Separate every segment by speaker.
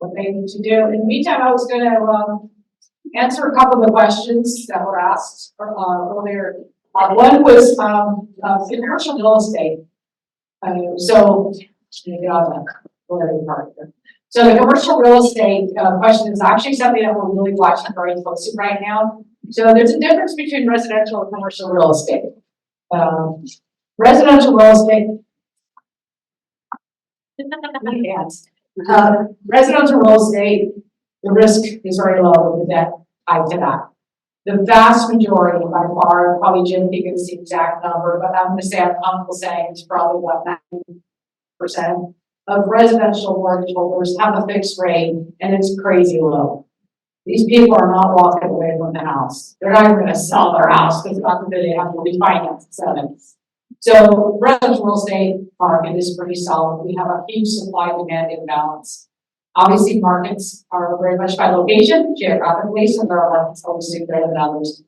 Speaker 1: what they need to do. In the meantime, I was going to answer a couple of the questions that were asked earlier. One was commercial real estate. So the commercial real estate question is actually something that we're really watching very closely right now. So there's a difference between residential and commercial real estate. Residential real estate. Residential real estate, the risk is very low with the debt tied to that. The vast majority, by far, probably Jim can give us the exact number, but I'm going to say I'm comfortable saying it's probably about 90% of residential mortgage holders have a fixed rate, and it's crazy low. These people are not walking away from the house. They're not even going to sell their house because God forbid they have to refinance it. So residential real estate market is pretty solid. We have a huge supply-demand imbalance. Obviously, markets are very much by location, geographically, so there are markets always do better than others.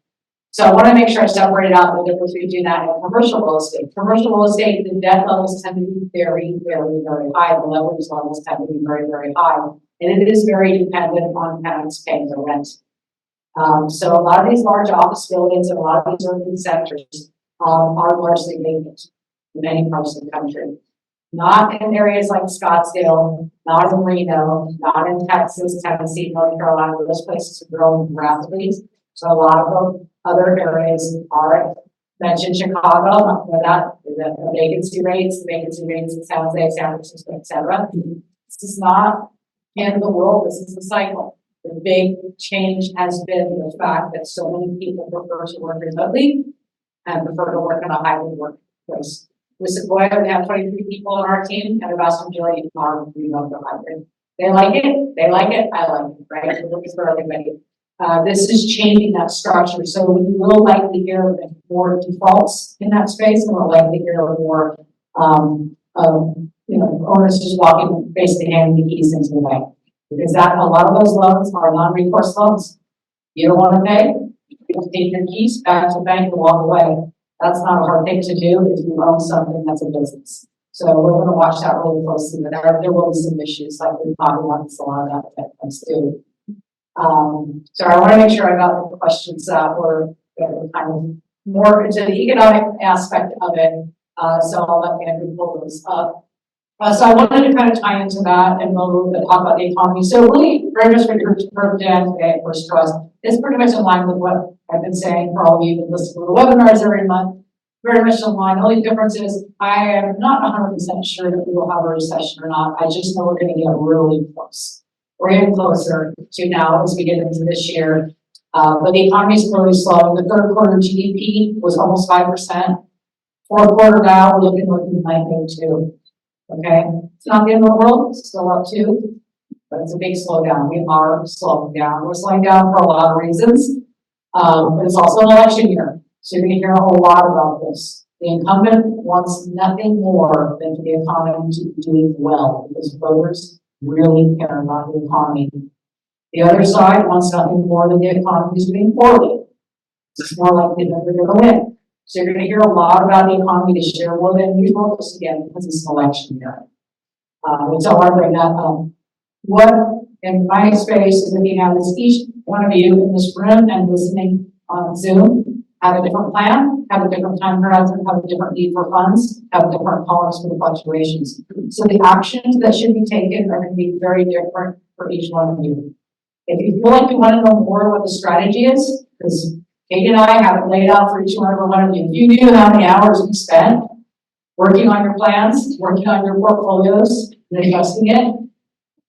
Speaker 1: So I want to make sure I separate out the difference between that and commercial real estate. Commercial real estate, the debt levels tend to be very, very, very high. The leverage levels tend to be very, very high. And it is very dependent on tenants paying the rent. So a lot of these large office buildings and a lot of these urban sectors are largely vacant in many parts of the country. Not in areas like Scottsdale, not in Reno, not in Texas, Tennessee, North Carolina. Those places are growing rapidly. So a lot of other areas are mentioned. Chicago, the vacancy rates in San Jose, San Francisco, etc. This is not the end of the world. This is the cycle. The big change has been the fact that so many people prefer to work remotely and prefer to work in a hybrid workplace. With Sequoia, we have 23 people on our team, and the vast majority are remote or hybrid. They like it, I like it, right? So this is for everybody. This is changing that structure. So we will likely hear more defaults in that space, and we'll likely hear more, owners just walking, basically handing the keys into the bank. Because that, a lot of those loans are non-recourse loans. You don't want to pay, you take your keys back to the bank and walk away. That's not a hard thing to do if you own something that's a business. So we're going to watch that really closely, but there will be some issues like we probably want a lot of that comes too. So I want to make sure I got the questions that were kind of more into the economic aspect of it. So I'll let Andrew pull those up. So I wanted to kind of tie into that and a little bit talk about the economy. So really, very much what you're heard Dan today, First Trust, is pretty much in line with what I've been saying for all of you that listen to the webinars every month. Very much in line. The only difference is I am not 100% sure that we will have a recession or not. I just know we're going to get really close. We're getting closer to now as we get into this year. But the economy is clearly slowing. The third quarter GDP was almost 5%. Fourth quarter now, we're looking like -2. Okay, it's not the end of the world, it's still up 2, but it's a big slowdown. We are slowing down. We're slowing down for a lot of reasons, but it's also an election year, so you're going to hear a whole lot about this. The incumbent wants nothing more than for the economy to be doing well because voters really care about the economy. The other side wants nothing more than the economy is doing poorly. It's more likely that they're going to win. So you're going to hear a lot about the economy this year, more than usual, just again, because it's an election year. And so I want to bring that up. What, in my space, is looking at is each one of you in this room and listening on Zoom have a different plan, have a different time horizon, have a different need for funds, have a different tolerance for the fluctuations. So the actions that should be taken are going to be very different for each one of you. If you feel like you want to know more what the strategy is, because Kate and I have it laid out for each one of you. If you knew how many hours we spent working on your plans, working on your portfolios, and adjusting it,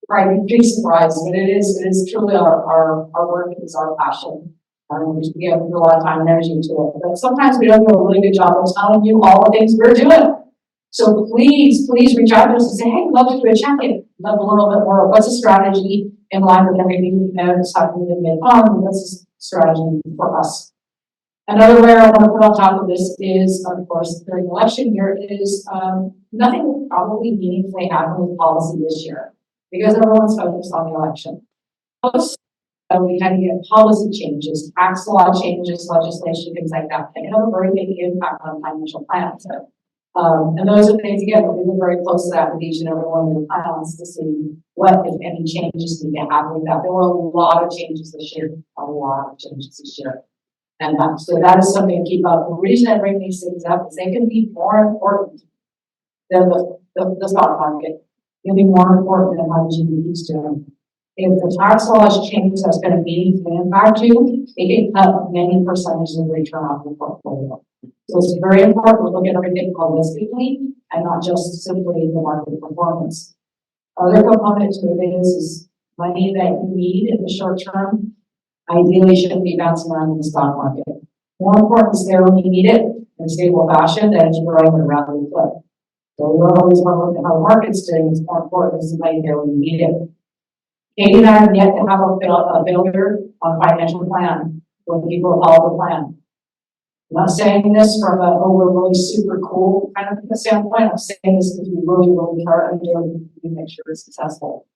Speaker 1: probably be surprised. But it is truly our work, is our passion. We give a lot of time and energy to it. But sometimes we don't do a really good job of telling you all the things we're doing. So please reach out to us and say, hey, I'd love to do a check-in. Love a little bit more. What's a strategy in line with everything we know that's happening in the economy? What's a strategy for us? Another layer I want to put on top of this is, of course, during election year is nothing will probably meaningfully happen with policy this year because everyone's focused on the election. We had to get policy changes, tax law changes, legislation, things like that. They have a very big impact on financial plans. And those are things, again, we're looking very close to that with each and every one of the plans to see what, if any, changes need to happen with that. There were a lot of changes this year, a lot of changes this year. And so that is something to keep up. The reason I bring these things up is they can be more important than the stock market. They can be more important than how the GDP is doing. If the tax law is changed, that's going to meaningfully impact you. It can cut many percentages of return on the portfolio. So it's very important to look at everything holistically and not just simply the market performance. Other component to it is money that you need in the short term. Ideally, shouldn't be bouncing around in the stock market. More important is there when you need it in a stable fashion than if you're running around the clip. So we don't always want to look at how the market's doing. It's more important is the money there when you need it. Katie and I have yet to have a failure on financial plan when people follow the plan. I'm not saying this from a, oh, we're really super cool kind of standpoint. I'm saying this because we really, really try to do to make sure it's successful.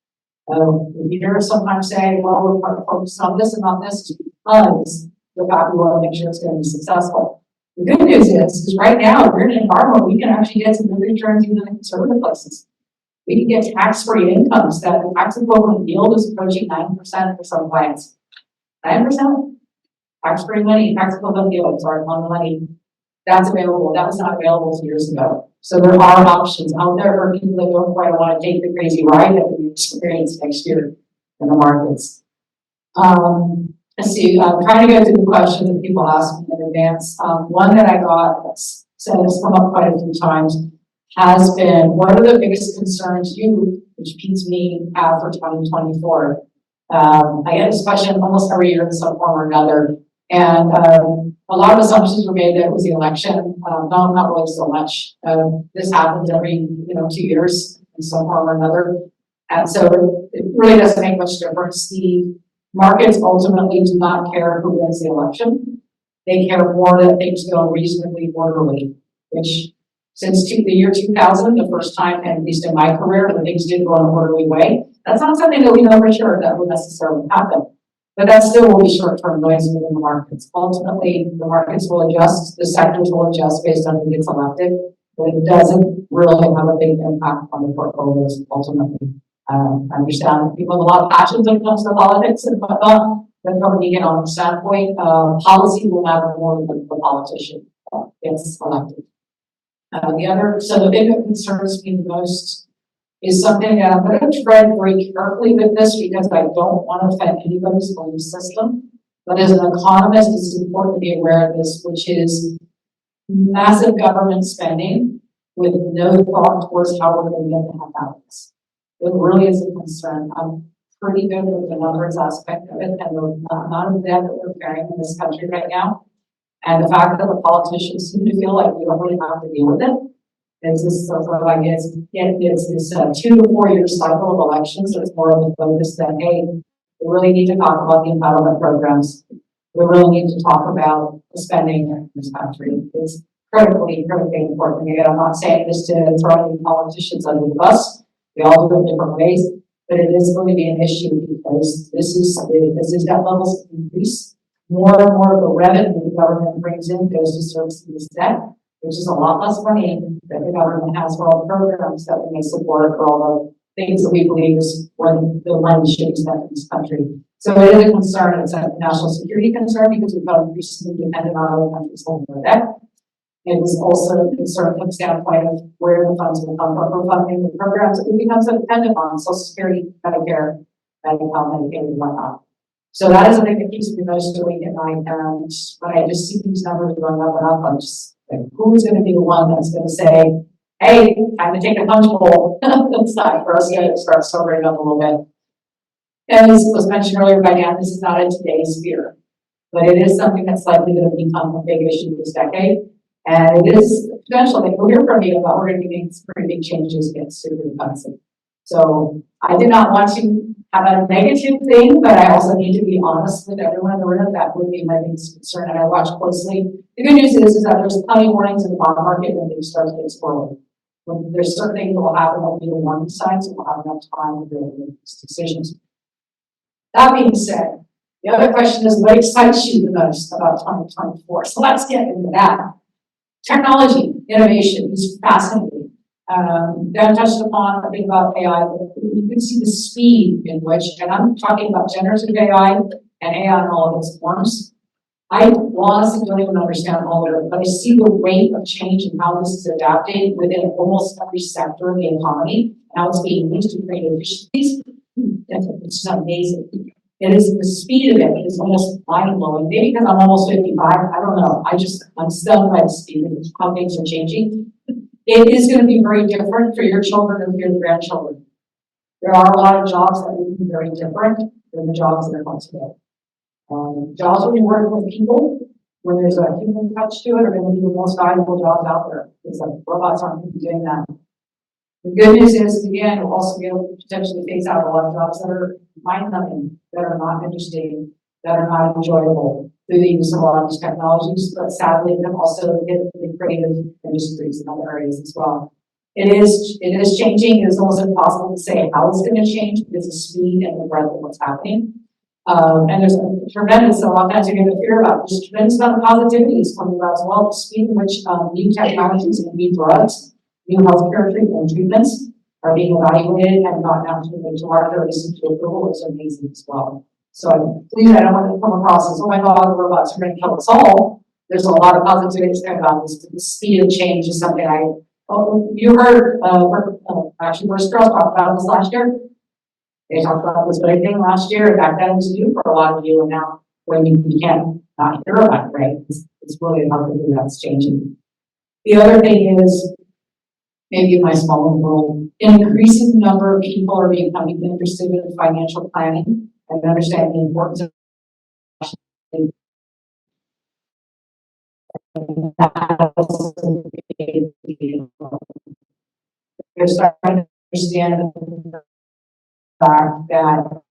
Speaker 1: You hear sometimes say, well, we're focused on this and on this because the fact we want to make sure it's going to be successful. The good news is right now, we're in an environment where we can actually get some good returns even in conservative places. We can get tax-free incomes that the tax equivalent yield is approaching 9% for some clients. 9%? Tax-free money, tax equivalent yield, sorry, on the money. That's available. That was not available 2 years ago. So there are options out there for people that don't quite want to take the crazy ride that we experience next year in the markets. Let's see, I'm trying to go through the questions that people ask me in advance. One that I got that's come up quite a few times has been, what are the biggest concerns you, which Pete's me, have for 2024? I get this question almost every year in some form or another. And a lot of assumptions were made that it was the election. No, not really so much. This happens every 2 years in some form or another. And so it really doesn't make much difference. The markets ultimately do not care who wins the election. They care more that things go reasonably orderly, which since the year 2000, the first time, at least in my career, that things did go in an orderly way. That's not something that we know for sure that would necessarily happen. But that still will be short-term noise within the markets. Ultimately, the markets will adjust, the sectors will adjust based on who gets elected, but it doesn't really have a big impact on the portfolios ultimately. I understand that people have a lot of passions when it comes to politics and whatnot, but from an economic standpoint, policy will matter more than the politician gets elected. So the thing that concerns me the most is something that I'm going to tread very carefully with this because I don't want to offend anybody's belief system. But as an economist, it's important to be aware of this, which is massive government spending with no thought towards how we're going to get the heck out of this. It really is a concern. I'm pretty good with the numbers aspect of it and the amount of debt that we're carrying in this country right now. And the fact that the politicians seem to feel like we don't really have to deal with it. It's this sort of like it's this 2 to 4 year cycle of elections. So it's more of a focus that, hey, we really need to talk about the entitlement programs. We really need to talk about the spending in this country. It's critically important. Again, I'm not saying this to throw any politicians under the bus. We all do it in different ways, but it is going to be an issue because as debt levels increase, more and more of the revenue the government brings in goes to servicing this debt, which is a lot less money that the government has for all the programs that we may support for all the things that we believe is when the money should be spent in this country. So it is a concern. It's a national security concern because we've got increasingly dependent on other countries holding their debt. It is also a concern from the standpoint of where the funds will come from for funding the programs that we become so dependent on, Social Security, Medicare, Medicaid, Medicaid, and whatnot. So that is a thing that keeps me most awake at night. And when I just see these numbers going up and up, I'm just like, who's going to be the one that's going to say, hey, time to take a punch bowl. It's time for us to start sobering up a little bit. And as was mentioned earlier by Dan, this is not in today's fear, but it is something that's likely going to become a big issue this decade. And it is potential that we'll hear from you about we're going to be making some pretty big changes against super defensive. So I did not want to have a negative thing, but I also need to be honest with everyone in the room. That would be my biggest concern, and I watch closely. The good news is that there's plenty of warnings in the bond market when things start to get squirrely. When there's certain things that will happen that will be the warning signs, and we'll have enough time to really make these decisions. That being said, the other question is what excites you the most about 2024? So let's get into that. Technology, innovation is fascinating. Dan touched upon a bit about AI, but you can see the speed in which, and I'm talking about generative AI and AI in all of its forms. I honestly don't even understand all of it, but I see the rate of change and how this is adapting within almost every sector of the economy, and how it's being used to create efficiencies. It's just amazing. It is the speed of it is almost mind blowing. Maybe because I'm almost 55, I don't know. I'm stunned by the speed of how things are changing. It is going to be very different for your children and for your grandchildren. There are a lot of jobs that will be very different than the jobs that are going today. Jobs when you're working with people, when there's a human touch to it, are going to be the most valuable jobs out there. Because robots aren't going to be doing that. The good news is, again, we'll also be able to potentially phase out a lot of jobs that are mind-numbing, that are not interesting, that are not enjoyable through the use of a lot of these technologies, but sadly, it can also hit the creative industries and other areas as well. It is changing. It's almost impossible to say how it's going to change because the speed and the breadth of what's happening. And there's a tremendous, a lot of times you're going to fear about, there's a tremendous amount of positivity is coming about as well. The speed in which new technologies and new drugs, new healthcare treatments are being evaluated and gotten out to the market or listened to approval is amazing as well. So please, I don't want to come across as, oh my God, the robots are going to kill us all. There's a lot of positivity about this. The speed of change is something you heard, actually, First Girls talked about this last year. They talked about this very thing last year. Back then it was new for a lot of you, and now when you can't not hear about it, right? It's really how quickly that's changing. The other thing is, maybe in my small world, an increasing number of people are becoming interested in financial planning and understanding the importance of they're starting to understand the fact that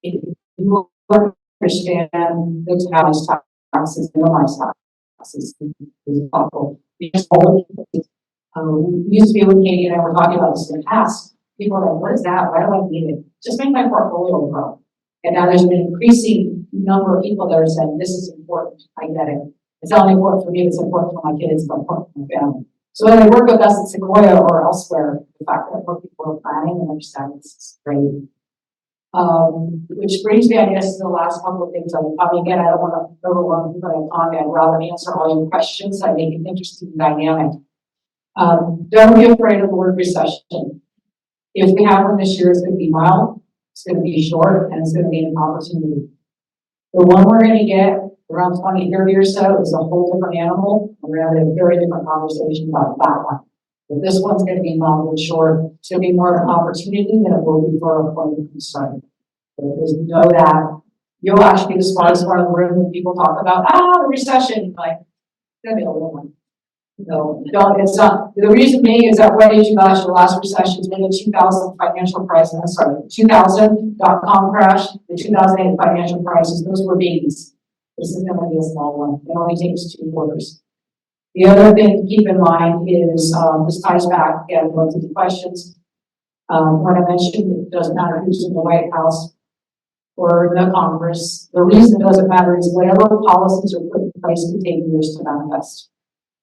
Speaker 1: if you understand the taxes, minimize taxes is possible. Because we used to be with Katie and I were talking about this in the past. People are like, what is that? Why do I need it? Just make my portfolio grow. And now there's an increasing number of people that are saying, this is important. I get it. It's not only important for me, it's important for my kids, it's important for my family. So when they work with us at Sequoia or elsewhere, the fact that more people are planning and understanding this is great. Which brings me, I guess, to the last couple of things. Again, I don't want to overwhelm people in time. I'd rather answer all your questions. I make an interesting dynamic. Don't be afraid of the word recession. If we have one this year, it's going to be mild, it's going to be short, and it's going to be an opportunity. The one we're going to get around 2030 or so is a whole different animal. We're going to have a very different conversation about that one. But this one's going to be mild and short. It's going to be more of an opportunity than it will be for a point of concern. But just know that you'll actually be the smartest part of the room when people talk about, the recession. Like, it's going to be a little one. No, it's not. The reason being is that what did you last year? Last recession was the 2000 financial crisis. I'm sorry, 2000 .com crash, the 2008 financial crisis. Those were babies. This is going to be a small one. It only takes 2 quarters. The other thing to keep in mind is this ties back again to the questions. When I mentioned it doesn't matter who's in the White House or the Congress. The reason it doesn't matter is whatever policies are put in place can take years to manifest.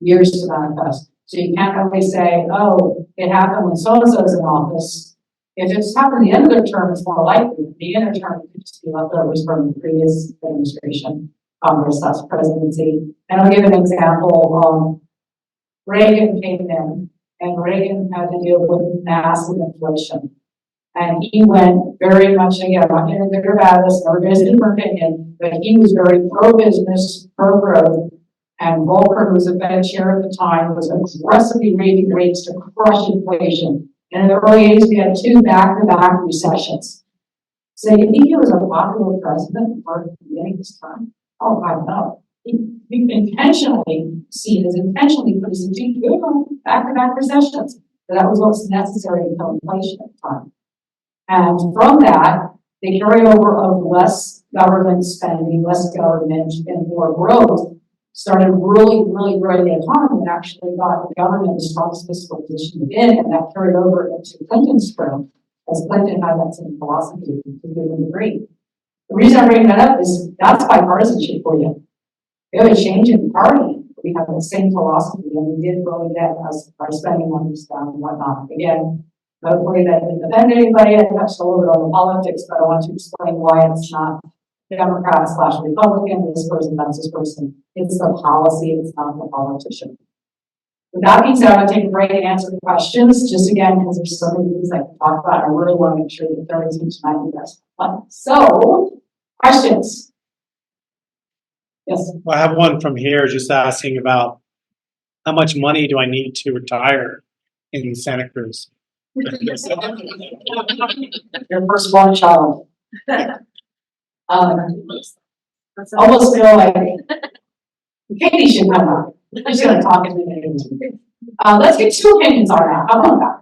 Speaker 1: Years to manifest. So you can't always say, oh, it happened when so-and-so is in office. If it's happened at the end of their term, it's more likely. At the end of their term, it could just be leftovers from the previous administration, Congress, that's presidency. And I'll give an example. Reagan came in, and Reagan had to deal with massive inflation. And he went very much, again, I'm not going to good or bad this, everybody's different opinion, but he was very pro-business, pro-growth. And Volcker, who was the Fed chair at the time, was aggressively raising rates to crush inflation. And in the early 80s, we had 2 back-to-back recessions. So you think he was a popular president for the beginning of his term? Oh, I know. He intentionally put us into 2 back-to-back recessions. But that was what was necessary to kill inflation at the time. And from that, the carryover of less government spending, less government, and more growth started really, really growing the economy and actually got the government the strongest fiscal position to be in, and that carried over into Clinton's term, as Clinton had that same philosophy to a good degree. The reason I bring that up is that's bipartisanship for you. We have a change in the party. we have the same philosophy, and we did really get us our spending limits down and whatnot. Again, hopefully that didn't offend anybody. I touched a little bit on the politics, but I want to explain why it's not Democrat/Republican, this person, that's this person. It's the policy, it's not the politician. With that being said, I'm gonna take a break and answer the questions, just again, because there's so many things I can talk about. I really want to make sure that there is each night you guys have fun. So, questions? Yes.
Speaker 2: Well, I have one from here just asking about how much money do I need to retire in Santa Cruz?
Speaker 1: Your firstborn child. Almost feel like Katie should come up. She's gonna talk to me. Let's get two opinions on that. How about that?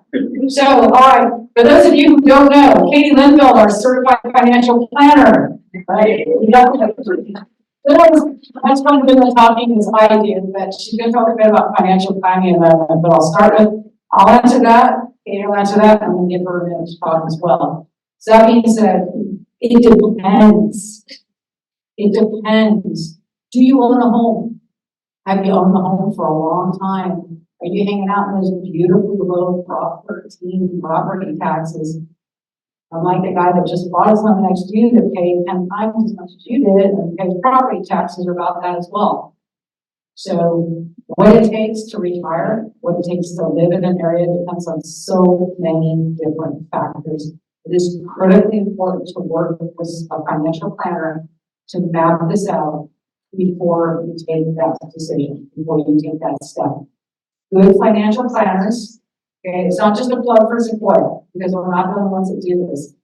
Speaker 1: So, all right, for those of you who don't know, Katie Lindfelt, our certified financial planner, right? That's kind of been the talking is I did, but she's gonna talk a bit about financial planning in a minute, but I'll answer that, Katie will answer that, and we'll give her a minute to talk as well. So that being said, it depends. It depends. Do you own a home? Have you owned the home for a long time? Are you hanging out in those beautifully low property taxes? Unlike the guy that just bought his home next to you that paid 10 times as much as you did, and pays property taxes are about that as well. So what it takes to retire, what it takes to live in an area depends on so many different factors. It is critically important to work with a financial planner to map this out before you take that decision, before you take that step. Good financial planners, okay, it's not just a plug for Sequoia, because we're not the only ones that do this,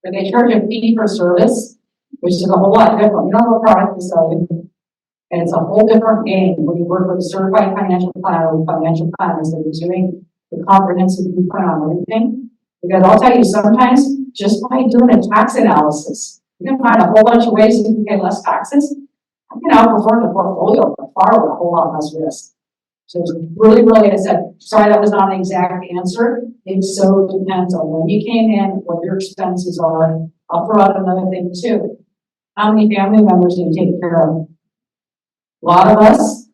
Speaker 1: but they charge a fee for service, which is a whole lot different. You don't have a product to sell you, and it's a whole different game when you work with a certified financial planner with financial planners that are doing the comprehensive viewpoint on everything. Because I'll tell you, sometimes just by doing a tax analysis, you can find a whole bunch of ways you can pay less taxes. I can outperform the portfolio by far with a whole lot less risk. So it's really, I said, sorry, that was not an exact answer. It so depends on when you came in, what your expenses are. I'll throw out another thing too. How many family members do you take care of? A lot of us,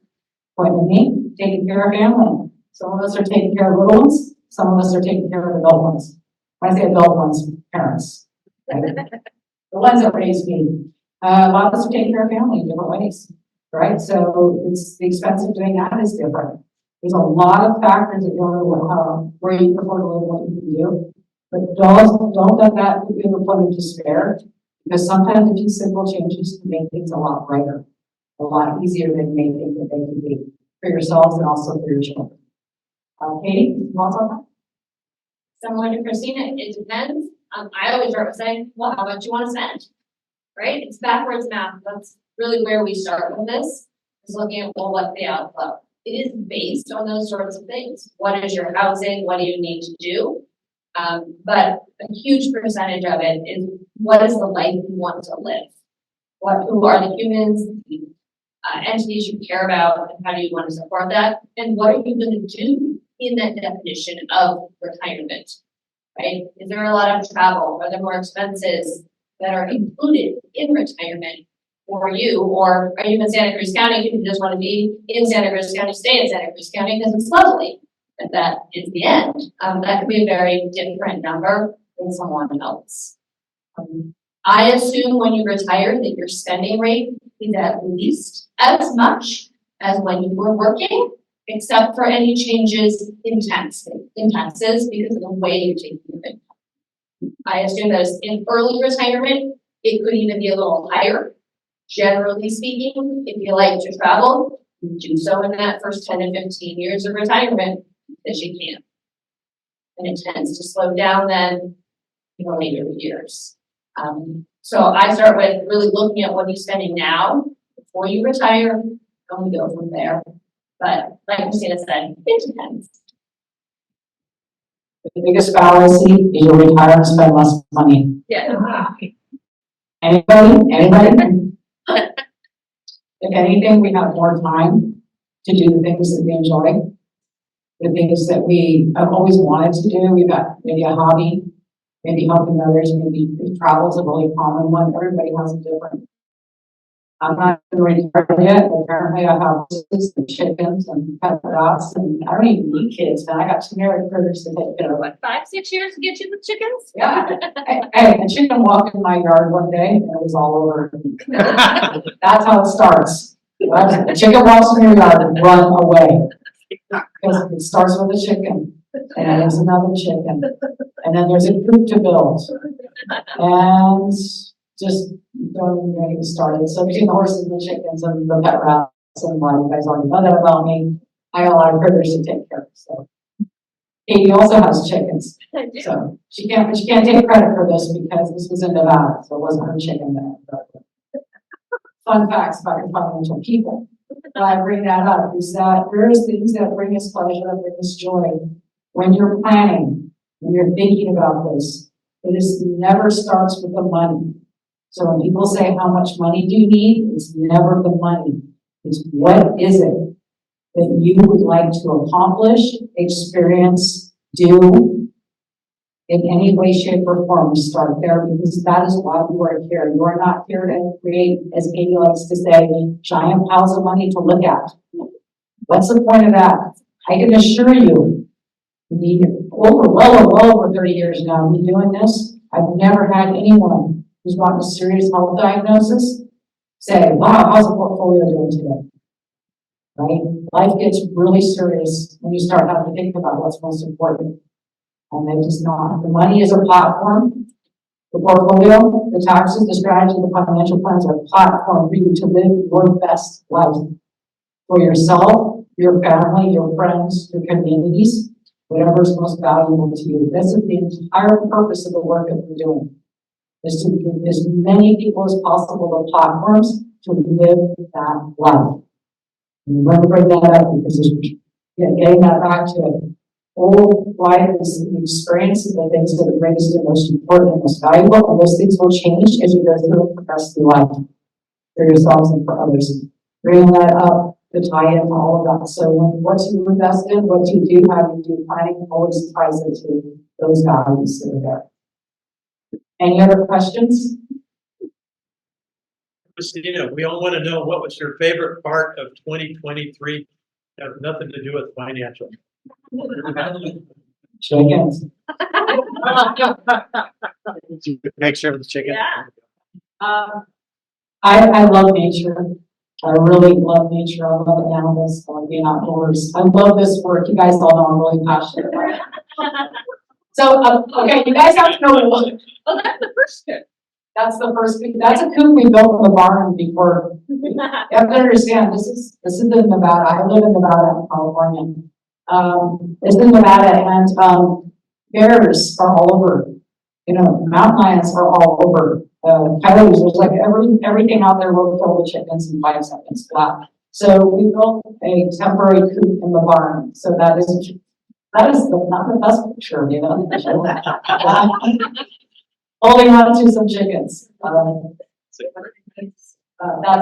Speaker 1: pointing at me, taking care of family. Some of us are taking care of little ones. Some of us are taking care of adult ones. When I say adult ones, parents. Right? The ones that raised me. A lot of us are taking care of family in different ways. Right? So it's the expense of doing that is different. There's a lot of factors that go into where you prefer to live, what you can do. But don't let that put you in a point of despair, because sometimes a few simple changes can make things a lot brighter, a lot easier than you may think that they can be for yourselves and also for your children. Katie, thoughts on that?
Speaker 3: Similar to Kristina, it depends. I always start with saying, well, how much you want to spend, right? It's backwards math. That's really where we start with this, is looking at, well, what's the outflow? It is based on those sorts of things. What is your housing? What do you need to do? But a huge percentage of it is, what is the life you want to live? Who are the humans, the entities you care about, and how do you want to support that? And what are you going to do in that definition of retirement, right? Is there a lot of travel? Are there more expenses that are included in retirement for you? Or are you in Santa Cruz County? You just want to be in Santa Cruz County, stay in Santa Cruz County because it's lovely, but that is the end. That could be a very different number than someone else. I assume when you retire that your spending rate is at least as much as when you were working, except for any changes in taxes because of the way you take your income. I assume that in early retirement, it could even be a little higher. Generally speaking, if you like to travel, you do so in that first 10 to 15 years of retirement as you can. And it tends to slow down then in the later years. So I start with really looking at what you're spending now before you retire, and we go from there. But like Kristina said, it depends.
Speaker 1: The biggest fallacy is you retire and spend less money.
Speaker 3: Yeah.
Speaker 1: Anybody? If anything, we have more time to do the things that we enjoy, the things that we have always wanted to do. We've got maybe a hobby, maybe helping others, maybe travel is a really common one. Everybody has a different I'm not even retired yet, but apparently I have horses and chickens and pet rats, and I don't even need kids, and I got two married critters to take care of.
Speaker 3: What, 5-6 years to get you the chickens?
Speaker 1: Yeah, hey, a chicken walked in my yard one day and it was all over. That's how it starts. The chicken walks in your yard and run away. Because it starts with a chicken, and then there's another chicken, and then there's a coop to build. And just don't even get started. So between the horses and the chickens and the pet rats and why you guys already know that about me, I got a lot of critters to take care of. So Katie also has chickens.
Speaker 3: I do.
Speaker 1: So she can't take credit for this because this was in Nevada, so it wasn't her chicken there. But fun facts about your financial people. Why I bring that up is that there's things that bring us pleasure, that bring us joy. When you're planning, when you're thinking about this, never starts with the money. So when people say, how much money do you need? It's never the money. It's what is it that you would like to accomplish, experience, do in any way, shape, or form. You start there because that is why you are here. You are not here to create, as Katie likes to say, giant piles of money to look at. What's the point of that? I can assure you, well over 30 years now, me doing this, I've never had anyone who's gotten a serious health diagnosis say, wow, how's the portfolio doing today? Right? Life gets really serious when you start having to think about what's most important. And they just not. The money is a platform. The portfolio, the taxes, the strategy, the financial plans are a platform for you to live your best life for yourself, your family, your friends, your communities, whatever is most valuable to you. This is the entire purpose of the work that we're doing, is to give as many people as possible the platforms to live that life. And we're going to bring that up because getting that back to whole life is the experiences, the things that are greatest and most important and most valuable, and those things will change as you go through and progress through life for yourselves and for others. Bringing that up to tie in all of that. So what you invest in, what you do, how you do planning, always ties into those values that are there. Any other questions?
Speaker 4: Kristina, we all want to know what was your favorite part of 2023 that has nothing to do with financial.
Speaker 1: Chickens.
Speaker 2: Picture of the chicken.
Speaker 3: Yeah.
Speaker 1: I love nature. I really love nature. I love animals. I love being outdoors. I love this work. You guys all know I'm really passionate about it. So, okay, you guys have to know.
Speaker 3: Oh, that's the first step.
Speaker 1: That's the first thing. That's a coop we built in the barn before. You have to understand, this is in Nevada. I live in Nevada, California. It's in Nevada, and bears are all over. You know, mountain lions are all over. Coyotes, there's like everything out there will kill the chickens in 5 seconds flat. So we built a temporary coop in the barn. So that is not the best picture, you know. Holding on to some chickens. That's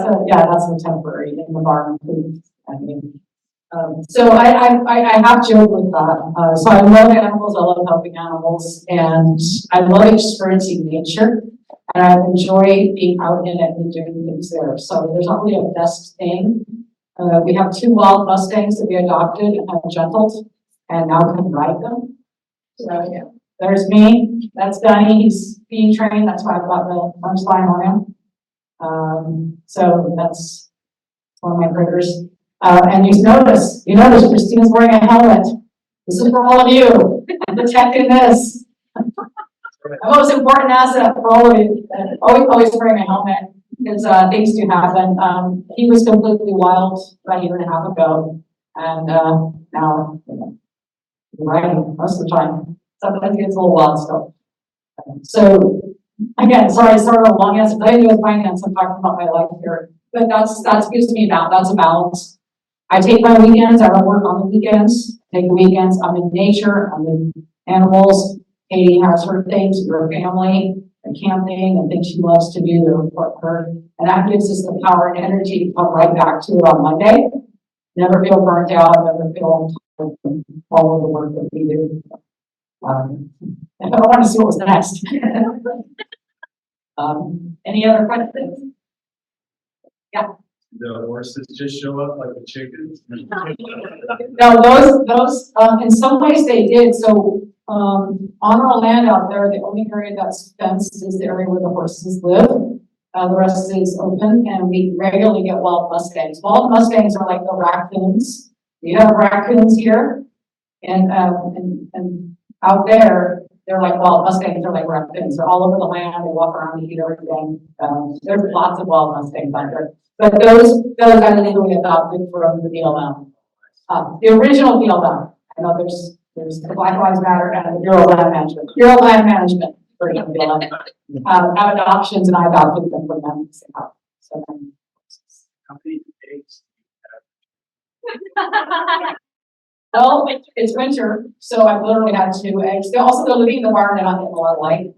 Speaker 1: a temporary in the barn coop. I mean, so I have joked with that. So I love animals, I love helping animals, and I love experiencing nature, and I enjoy being out in it and doing things there. So there's not really a best thing. We have 2 wild Mustangs that we adopted and have gentled, and now can ride them. So yeah, there's me, that's Danny, he's being trained, that's why I've got the punchline on him. So that's one of my critters. And you notice Kristina's wearing a helmet. This is for all of you. I'm protecting this. The most important asset for all of you. Always wearing a helmet because things do happen. He was completely wild about a year and a half ago, and now riding most of the time. Sometimes it gets a little wild still. So again, sorry, I started a long answer, but I do with finance. I'm talking about my life here, but that gives me that's a balance. I take my weekends, I don't work on the weekends. Take the weekends, I'm in nature, I'm in animals. Katie has her things, her family, and camping, and things she loves to do that are important for her. And that gives us the power and energy to come right back to it on Monday. Never feel burnt out, never feel tired from all of the work that we do. And I want to see what was next. Any other questions?
Speaker 5: The horses just show up like the chickens?
Speaker 1: No, those, in some ways they did, so, on our land out there, the only area that's fenced is the area where the horses live. The rest is open, and we regularly get wild mustangs. Wild mustangs are like the raccoons. We have raccoons here, and out there, they're like wild mustangs, they're like raccoons. They're all over the land, they walk around and eat everything. There's lots of wild mustangs out there. But those are legally adopted from the BLM. The original BLM, I know there's the Black Lives Matter and the Bureau of Land Management. Bureau of Land Management version of BLM have adoptions, and I adopted them from them. So,
Speaker 5: How many eggs?
Speaker 1: well, it's winter, so I literally had 2 eggs. They're living in the barn and not getting a lot of light.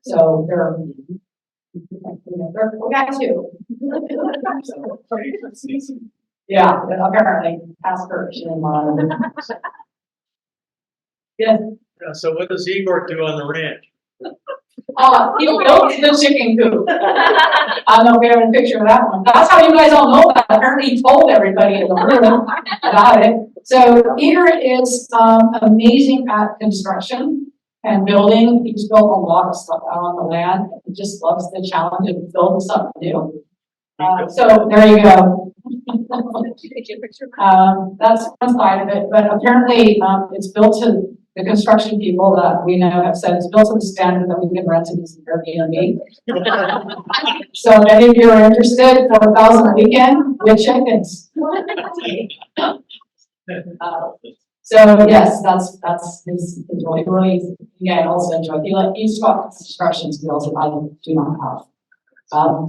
Speaker 1: So we got 2. Yeah, apparently, ask her, she didn't mind. Yes,
Speaker 4: So what does Igor do on the ranch?
Speaker 1: he built the chicken coop. I don't know if you have a picture of that one. That's how you guys all know that. Apparently he told everybody in the room about it. So Igor is amazing at construction and building. He's built a lot of stuff out on the land. He just loves the challenge of building something new. So there you go. That's one side of it, but apparently it's built to the construction people that we know have said it's built to the standard that we can rent it as an Airbnb. So if any of you are interested, for $1,000 a weekend with chickens. So yes, that's his enjoy. Really, yeah, also enjoy. He's got construction skills that I do not have.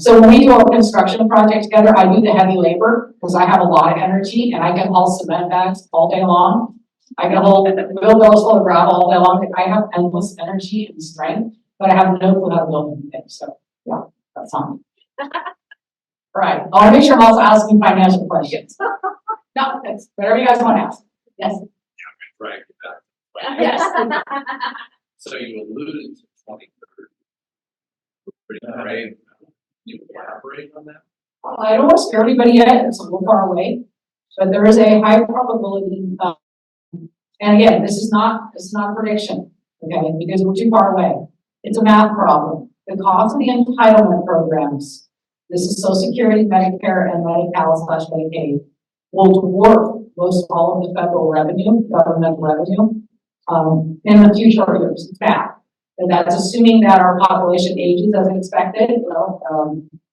Speaker 1: So when we do a construction project together, I do the heavy labor because I have a lot of energy and I can haul cement bags all day long. I can hold wheelbarrows full of gravel all day long. I have endless energy and strength, but I have no clue how to build anything. So yeah, that's on me. All right, I want to make sure I'm also asking financial questions. No, that's whatever you guys want to ask. Yes.
Speaker 5: Right.
Speaker 1: Yes.
Speaker 6: So you alluded to 23rd. Pretty brave. You elaborate on that?
Speaker 1: I don't want to scare anybody yet. It's a little far away, but there is a high probability. And again, this is not a prediction, okay? Because we're too far away. It's a math problem. The cost of the entitlement programs, this is Social Security, Medicare, and Medi-Cal/Medicaid, will dwarf most all of the federal revenue, government revenue, in the future years. It's bad. And that's assuming that our population ages as expected.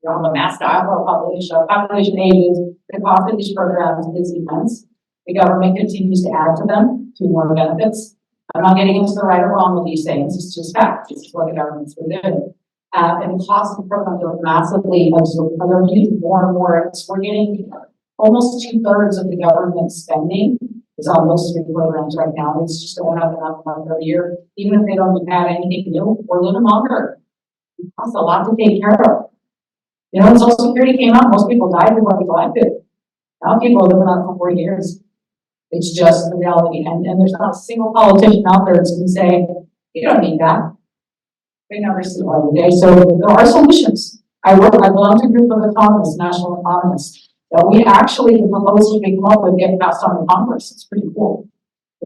Speaker 1: I'm a mass guy for our population ages, the cost of these programs is immense. The government continues to add to them, to more benefits. I'm not getting into the right or wrong with these things, it's just fact. This is what the government's been doing. And the cost of the programs are massively absorbed. They're using more and more. We're getting almost 2/3 of the government spending is on those 3 programs right now. It's just going up and up and up every year. Even if they don't add anything new, we're living longer. It costs a lot to take care of. You know, when Social Security came out, most people died before they collected. Now people are living on for 4 years. It's just the reality. And there's not a single politician out there that's going to say, you don't need that. They never see the light of day. So there are solutions. I belong to a group of economists, national economists, that we actually, the proposals we come up with get passed on in Congress. It's pretty cool.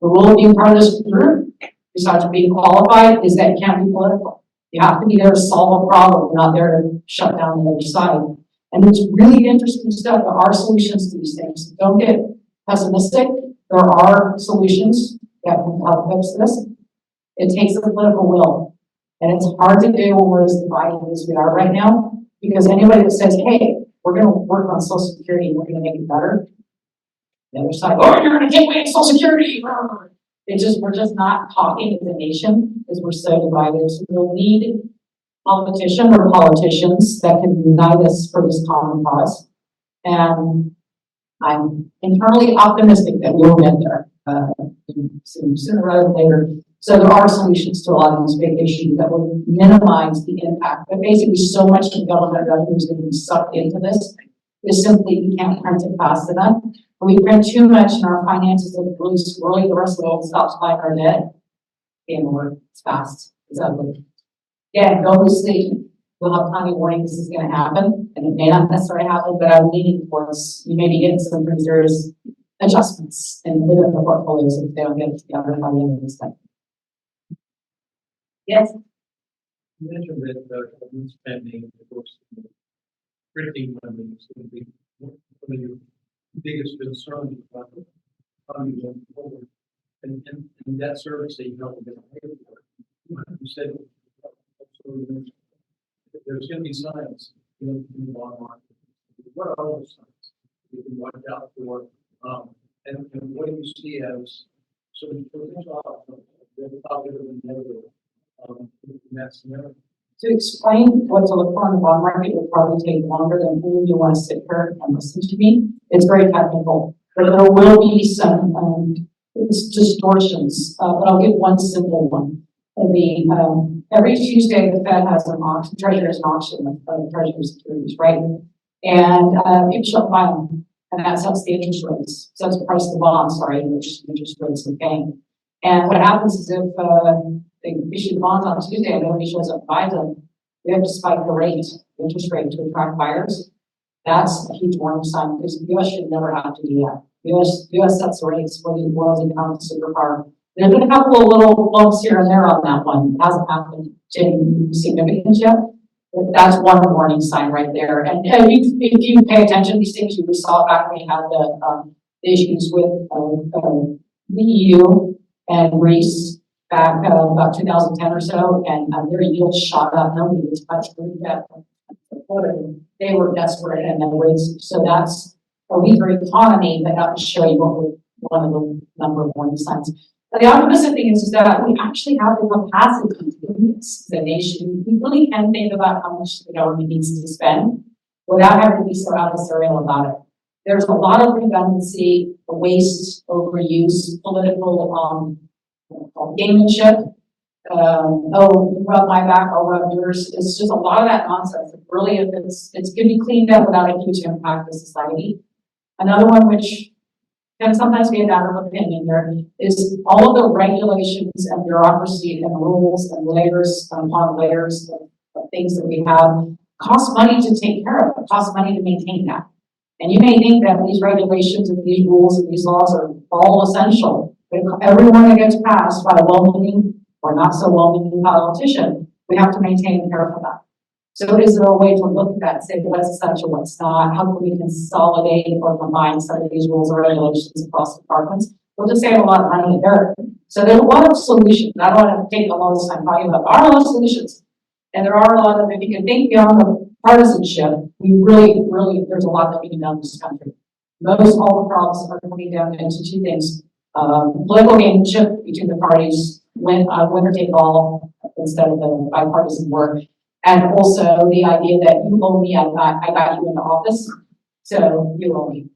Speaker 1: The rule of being part of this group, besides being qualified, is that you can't be political. You have to be there to solve a problem, not there to shut down the other side. And it's really interesting stuff. There are solutions to these things. Don't get pessimistic. There are solutions that can help fix this. It takes a political will. And it's hard to do when we're as divided as we are right now, because anybody that says, hey, we're going to work on Social Security and we're going to make it better, the other side, oh, you're going to take away Social Security. We're just not talking as a nation because we're so divided. So we'll need politician or politicians that can unite us for this common cause. And I'm internally optimistic that we will get there sooner rather than later. So there are solutions to a lot of these big issues that will minimize the impact. But basically, so much of government revenue is going to be sucked into this. Is simply we can't print it fast enough. When we print too much and our finances look really swirly, the rest of the world stops buying our debt. And it's fast. It's ugly. Yeah, go to sleep. we'll have plenty of warning this is gonna happen, and it may not necessarily happen, but I'm leaning towards, you may be getting some pretty serious adjustments in within the portfolios if they don't get it together by the end of this time. Yes,
Speaker 4: You mentioned that government spending, of course, printing money is going to be one of your biggest concerns about the economy going forward. And that service that you help them pay for. You said there's going to be signs in the bond market. What are those signs we can watch out for? And what do you see as sort of potential outcomes, positive and negative, in that scenario?
Speaker 1: to explain what to look for in the bond market would probably take longer than who you want to sit here and listen to me. It's very technical, but there will be some distortions. But I'll give one simple one. Every Tuesday, the Fed has an auction, Treasury has an auction of Treasury securities, right? And people shall buy them, and that sets the interest rates. Sets the price of the bond, sorry, which interest rates are paying. And what happens is if they issue bonds on Tuesday and nobody shows up to buy them, we have to spike the rate, interest rate to attract buyers. That's a huge warning sign because the U.S. should never have to do that. U.S. sets the rates for the world's economic superpower. There's been a couple of little bumps here and there on that one. It hasn't happened to significance yet. But that's one warning sign right there. And if you pay attention to these things, we saw back when we had the issues with the EU and Greece back about 2010 or so, and their yields shot up. Nobody was touched with that. They were desperate and then raised. So that's a weaker economy, but that will show you what one of the number of warning signs. But the optimistic thing is that we actually have the capacity to do this as a nation. We really can think about how much the government needs to spend without having to be so adversarial about it. There's a lot of redundancy, waste, overuse, political gamemanship. You rub my back, I'll rub yours. It's just a lot of that nonsense. Really, it's going to be cleaned up without a huge impact to society. Another one which can sometimes be a matter of opinion here is all of the regulations and bureaucracy and rules and layers upon layers of things that we have cost money to take care of. It costs money to maintain that. And you may think that these regulations and these rules and these laws are all essential. But every one that gets passed by a well-meaning or not so well-meaning politician, we have to maintain and care for that. So is there a way to look at that and say what's essential, what's not? How can we consolidate or combine some of these rules or regulations across departments? We'll just save a lot of money there. So there's a lot of solutions. I don't want to take a lot of time talking about. There are a lot of solutions. And there are a lot of, if you can think beyond the partisanship, we really, there's a lot that we can do in this country. Most all the problems are coming down into two things. Political gamemanship between the parties, winner take all instead of the bipartisan work. And also the idea that you owe me, I got you in the office, so you owe me.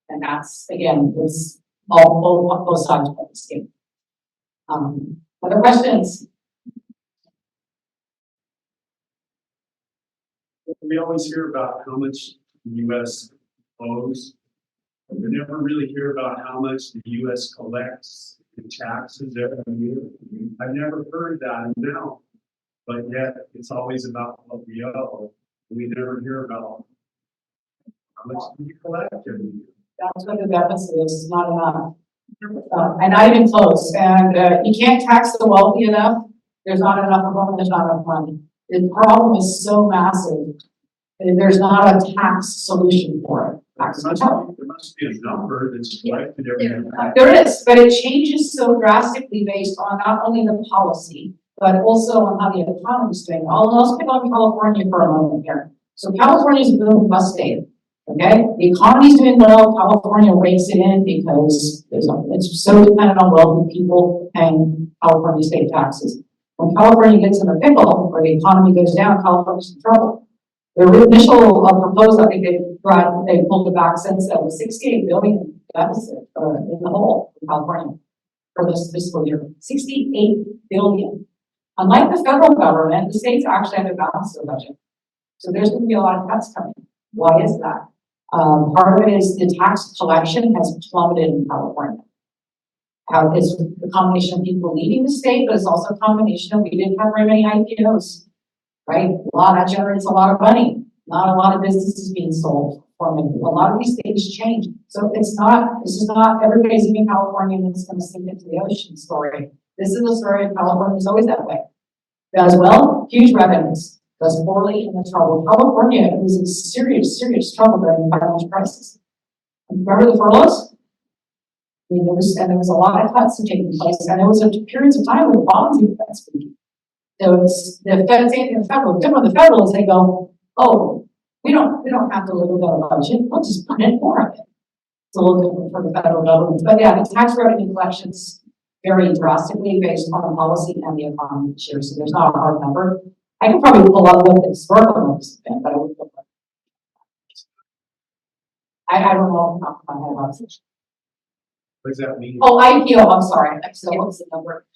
Speaker 1: And that's, again, it's all both sides of the game. Other questions?
Speaker 5: We always hear about how much the U.S. owes, but we never really hear about how much the U.S. collects in taxes every year. I've never heard that now, but yet it's always about what we owe. We never hear about how much do you collect every year.
Speaker 1: That's what the deficit is, not enough. And not even close. And you can't tax the wealthy enough. There's not enough of them, there's not enough money. The problem is so massive. There's not a tax solution for it.
Speaker 5: There must be a number that's collected every year.
Speaker 1: There is, but it changes so drastically based on not only the policy, but also on how the economy is doing. Let's pick on California for a moment here. So California is a boom bust state. Okay, the economy's doing well. California rakes it in because it's so dependent on wealthy people paying California state taxes. When California gets in a pickle, or the economy goes down, California's in trouble. The initial proposal, I think they pulled it back since that was $68 billion deficit in the hole in California for this fiscal year. $68 billion. Unlike the federal government, the states actually have to balance their budget. So there's going to be a lot of cuts coming. Why is that? Part of it is the tax collection has plummeted in California. It's a combination of people leaving the state, but it's also a combination of we didn't have very many IPOs. right? That generates a lot of money. Not a lot of businesses being sold from it. A lot of these things change. So this is not everybody's in California and it's gonna sink into the ocean story. This is a story of California is always that way. Does well, huge revenues. Does poorly in the trouble. California was in serious, serious trouble during the financial crisis. Remember the furloughs? I mean, there was a lot of cuts taking place, and there was a periods of time when bonds even got squeezed. So it's the Fed and the federal. Then when the federal is, they go, oh, we don't have to live without a budget. We'll just print more of it. It's a little different for the federal government, but yeah, the tax revenue collections vary drastically based on the policy and the economy each year. So there's not a hard number. I could probably pull up what the historical numbers have been, but I would look. I don't know off the top of my head.
Speaker 5: What does that mean?
Speaker 1: Oh, IPO, I'm sorry. So what's the number?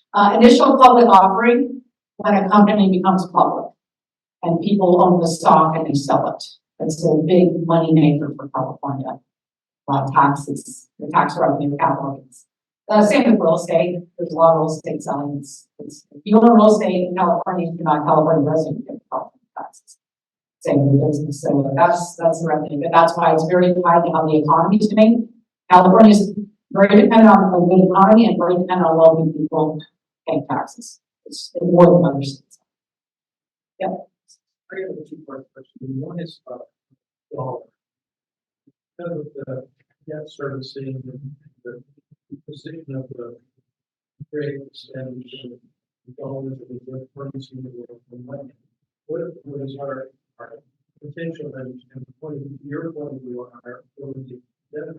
Speaker 1: Initial public offering, when a company becomes public and people own the stock and they sell it. It's a big money maker for California. Taxes, the tax revenue capital gains. Same with real estate. There's a lot of real estate selling. If you own real estate in California, if you're not a California resident, you get property taxes. Same with business. So that's the revenue. But that's why it's very tied to how the economy is doing. California is very dependent on a good economy and very dependent on wealthy people paying taxes. It's more than other states. Yep.
Speaker 4: I have a two-part question. One is dollar. Because of the debt servicing and the position of the rates and the dollars of the currency in the world and money, what is our potential and point of your point of view on our ability to debt?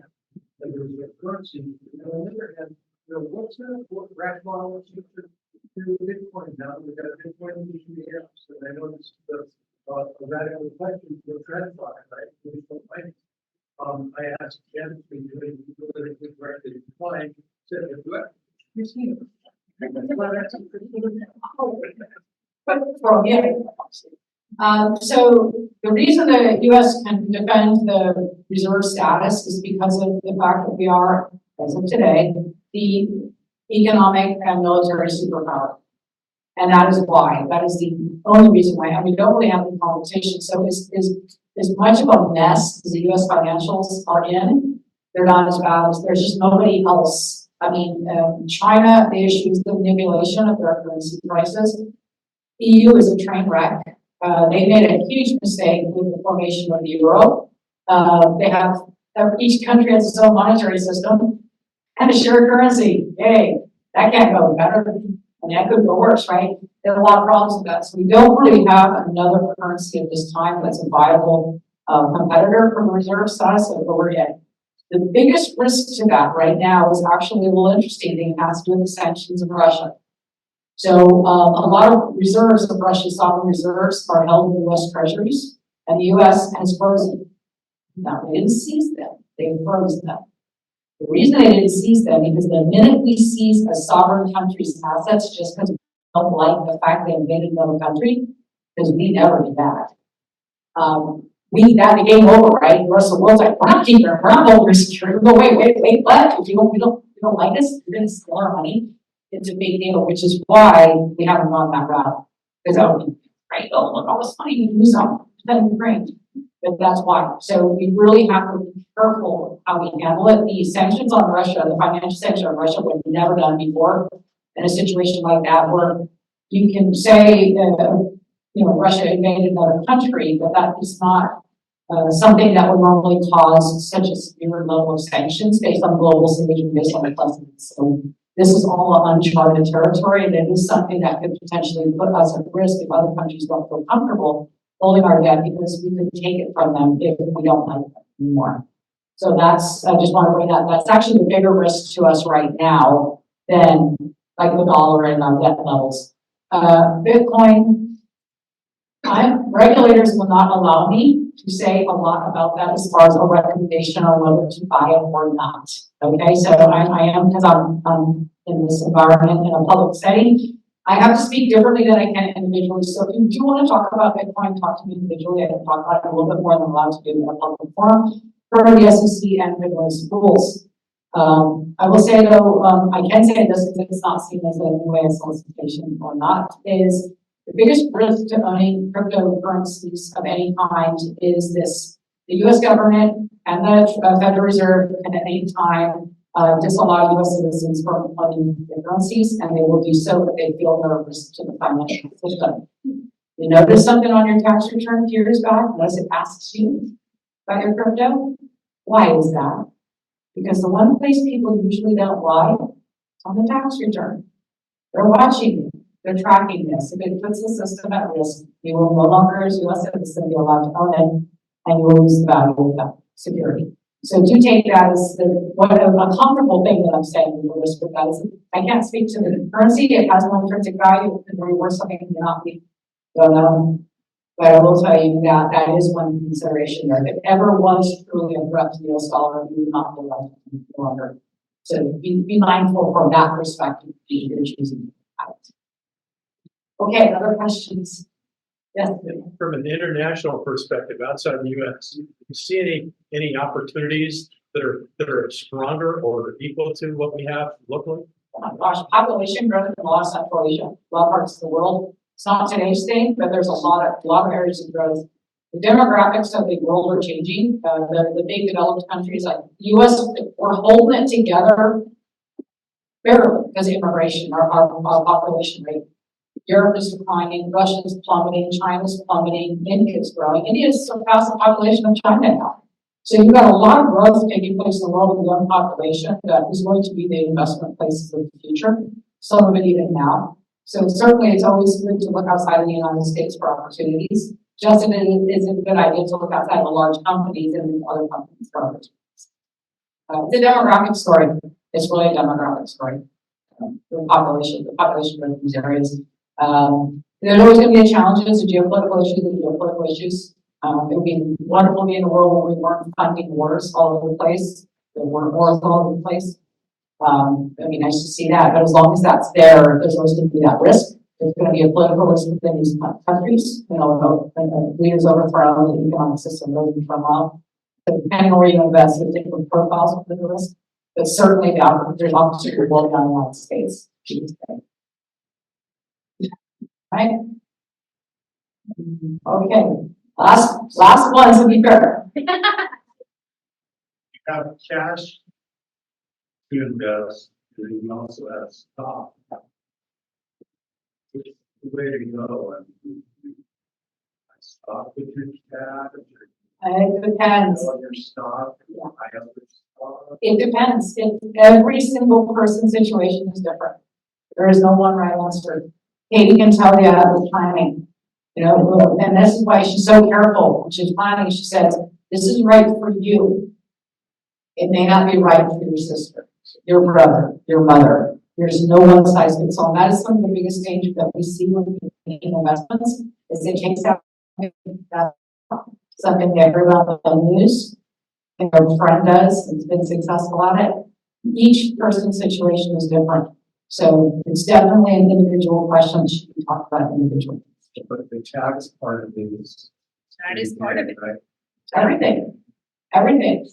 Speaker 4: And there's a currency, and on the other hand, what's what rationale to do Bitcoin now? We've got a Bitcoin in the apps, and I know this is a radical question for TradFi, right? Digital finance. I asked Jen, who's doing politically corrected decline, said, Kristina.
Speaker 1: So the reason the U.S. can defend the reserve status is because of the fact that we are, as of today, the economic and military superpower. And that is why. That is the only reason why. And we don't really have any competition. So as much of a mess as the U.S. financials are in, they're not as bad as there's just nobody else. I mean, China, the issues, the manipulation of their currency prices. EU is a train wreck. They made a huge mistake with the formation of the euro. They have, each country has its own monetary system and a shared currency. Yay, that can't go better. I mean, that could go worse, right? There are a lot of problems with that. So we don't really have another currency at this time that's a viable competitor for the reserve status of where we're at. The biggest risk to that right now is actually a little interesting thing. It has to do with the sanctions of Russia. So a lot of reserves of Russia's sovereign reserves are held in U.S. treasuries, and the U.S. has frozen. Now, they didn't seize them, they froze them. The reason they didn't seize them is because the minute we seize a sovereign country's assets, just because we don't like the fact they invaded another country, because we never did that. The game over, right? The rest of the world's like, we're not keeping it, we're not holding security. No, wait, what? If you don't like us, you're gonna steal our money. It's a big deal, which is why we haven't gone that route. Because that would be great. Oh, look, all this money we can use on defending great. But that's why. So we really have to be careful how we handle it. The sanctions on Russia, the financial sanctions on Russia, were never done before in a situation like that, where you can say, Russia invaded another country, but that is not something that would normally cause such a severe level of sanctions based on global situation, based on the precedents. So this is all uncharted territory, and it is something that could potentially put us at risk if other countries don't feel comfortable holding our debt, because we could take it from them if we don't like it anymore. So I just want to bring that. That's actually the bigger risk to us right now than like the dollar and our debt levels. Bitcoin, regulators will not allow me to say a lot about that as far as a recommendation on whether to buy it or not. Okay, so I am, because I'm in this environment in a public setting, I have to speak differently than I can individually. So if you do want to talk about Bitcoin, talk to me individually. I can talk about it a little bit more than I'm allowed to do in a public forum per the SEC and Bitcoin's rules. I will say though, I can say this because it's not seen as a new way of solicitation or not, is the biggest risk to owning cryptocurrencies of any kind is this. The US government and the Federal Reserve can at any time disallow US citizens from owning the currencies, and they will do so if they feel they're a risk to the financial system. You notice something on your tax return a few years back, unless it asks you about your crypto? Why is that? Because the one place people usually don't lie is on the tax return. They're watching you. They're tracking this. If it puts the system at risk, you will no longer, as U.S. citizen, be allowed to own it, and you will lose the value of that security. So do take that as what a comfortable thing that I'm saying with risk with that is I can't speak to the currency. It has no intrinsic value. It can be worth something it cannot be. Don't know. But I will tell you that that is one consideration there. If it ever was truly a threat to the US dollar, we would not be allowed to any longer. So be mindful from that perspective if you're choosing that. Okay, other questions? Yes.
Speaker 4: From an international perspective, outside the US, do you see any opportunities that are stronger or equal to what we have locally?
Speaker 1: Oh my gosh, population growth in a lot of Central Asia, a lot of parts of the world. It's not today's thing, but there's a lot of areas of growth. The demographics of the world are changing. The big developed countries like the US, we're holding it together barely because of immigration, our population rate. Europe is declining, Russia's plummeting, China's plummeting, India's growing. India's surpassed the population of China now. So you've got a lot of growth taking place in the world with young population that is going to be the investment places of the future, some of it even now. So certainly it's always good to look outside of the United States for opportunities. Just as it is a good idea to look outside of large companies and other companies for opportunities. It's a demographic story. It's really a demographic story. The population growth in these areas. There's always going to be challenges, the geopolitical issues. It would be wonderful to be in a world where we weren't funding wars all over the place. There weren't wars all over the place. It'd be nice to see that, but as long as that's there, there's always going to be that risk. There's going to be a political risk within these countries. Leaders overthrown, the economic system goes in turmoil. So depending on where you invest, there's different profiles within the risk. But certainly there's opportunity to work on the United States. Right? Okay. Last one to be fair.
Speaker 5: You have cash to invest, and you also have stock. Which is the way to go? I mean, stock with your cash,
Speaker 1: It depends.
Speaker 5: or your stock,
Speaker 1: Yeah.
Speaker 5: buy other stock.
Speaker 1: It depends. Every single person's situation is different. There is no one right answer. Katie can tell you with planning. And this is why she's so careful when she's planning. She says, this is right for you. It may not be right for your sister, your brother, your mother. There's no one size fits all. That is some of the biggest danger that we see when making investments is it takes out something that everyone on the news and their friend does and has been successful at it. Each person's situation is different. So it's definitely an individual question that should be talked about individually.
Speaker 5: But the tax part of it is.
Speaker 3: That is part of it.
Speaker 5: Right?
Speaker 1: Everything.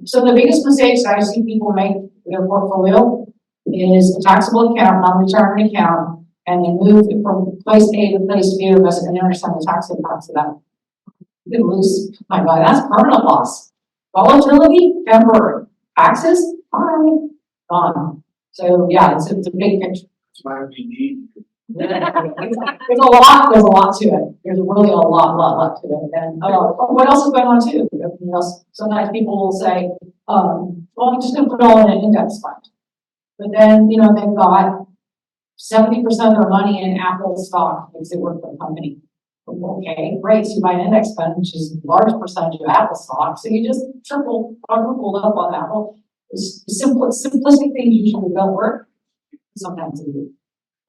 Speaker 1: So the biggest mistakes I see people make with their portfolio is a taxable account, non-retirement account, and they move it from place A to place B to invest and they understand the tax impacts of that. You could lose, my God, that's permanent loss. Volatility, temporary. Taxes, all right, gone. So yeah, it's a big picture.
Speaker 5: That's why we need.
Speaker 1: There's a lot to it. There's really a lot to it. And what else is going on too? Sometimes people will say, well, I'm just going to put it all in an index fund. But then, they've got 70% of their money in Apple stock because they work for the company. Okay, great. So you buy an index fund, which is a large percentage of Apple stock. So you just quadruple up on Apple. Simplistic things usually don't work. Sometimes they do.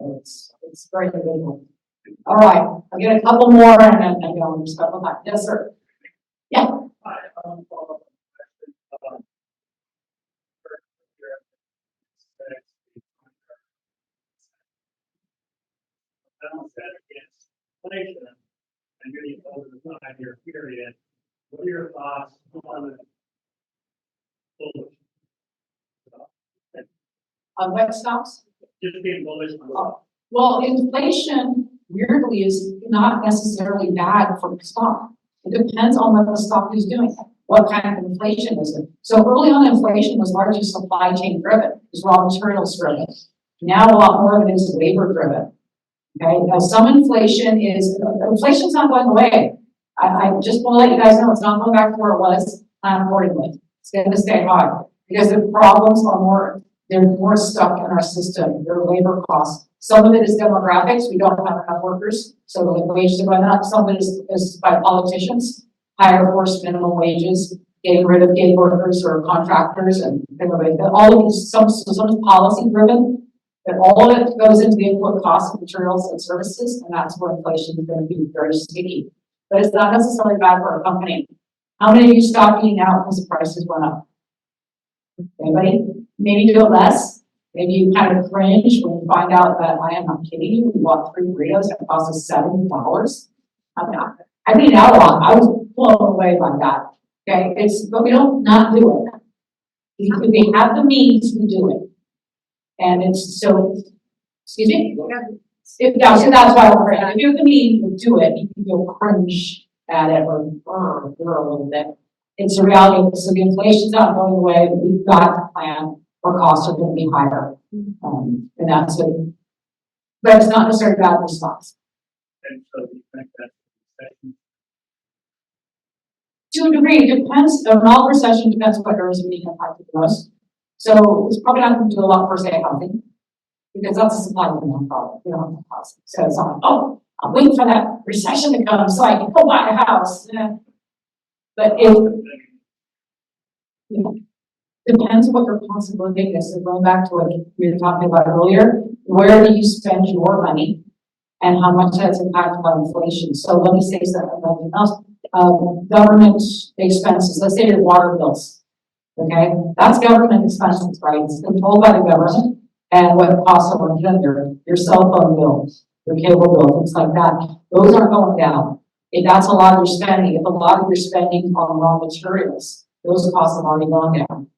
Speaker 1: It's very individual. All right, I'll get a couple more and then I go on respectful time. Yes, sir. Yeah.
Speaker 7: Balance that against inflation and getting over the 5-year period. What are your thoughts on bullish?
Speaker 1: On what stocks?
Speaker 7: Just being bullish on.
Speaker 1: Well, inflation weirdly is not necessarily bad for the stock. It depends on what the stock is doing, what kind of inflation is it. So early on, inflation was largely supply chain driven, it was raw materials driven. Now a lot more of it is labor driven. Okay, now some inflation's not going away. I just want to let you guys know it's not going back to where it was, plan accordingly. It's going to stay high because the problems are they're more stuck in our system. They're labor costs. Some of it is demographics. We don't have enough workers, so the wages are going up. Some of it is by politicians, higher forced minimum wages, getting rid of gig workers or contractors, and things like that. All of these, some is policy driven, but all of it goes into the input costs of materials and services, and that's where inflation is going to be very sticky. But it's not necessarily bad for a company. How many of you stopped eating out because the prices went up? Anybody? Maybe do it less. Maybe you kind of cringe when you find out that I am not kidding you. We bought 3 burritos that cost us $70. I mean, out a lot. I was blown away by that. Okay, but we don't not do it. If we have the means, we do it. And it's so. Excuse me. So that's why we're if you have the means, you do it. You can go cringe at it or a little bit. It's a reality. So the inflation's not going away. We've got to plan. Our costs are going to be higher, and that's it. But it's not necessarily bad response.
Speaker 7: And so you think that's
Speaker 1: To a degree, it depends. An all recession depends what areas are being impacted the most. So it's probably not going to do a lot for say housing, because that's a supply and demand problem. We don't have housing, so it's not like, oh, I'm waiting for that recession to come so I can go buy a house. Yeah. But depends what your cost of living is. So going back to what we were talking about earlier, where do you spend your money and how much that's impacted by inflation? So let me say something else. Government expenses, let's say your water bills, okay? That's government expenses, right? It's controlled by the government and what it costs over your cell phone bill, your cable bill, things like that. Those aren't going down. If that's a lot of your spending, if a lot of your spending on raw materials, those costs have already gone down.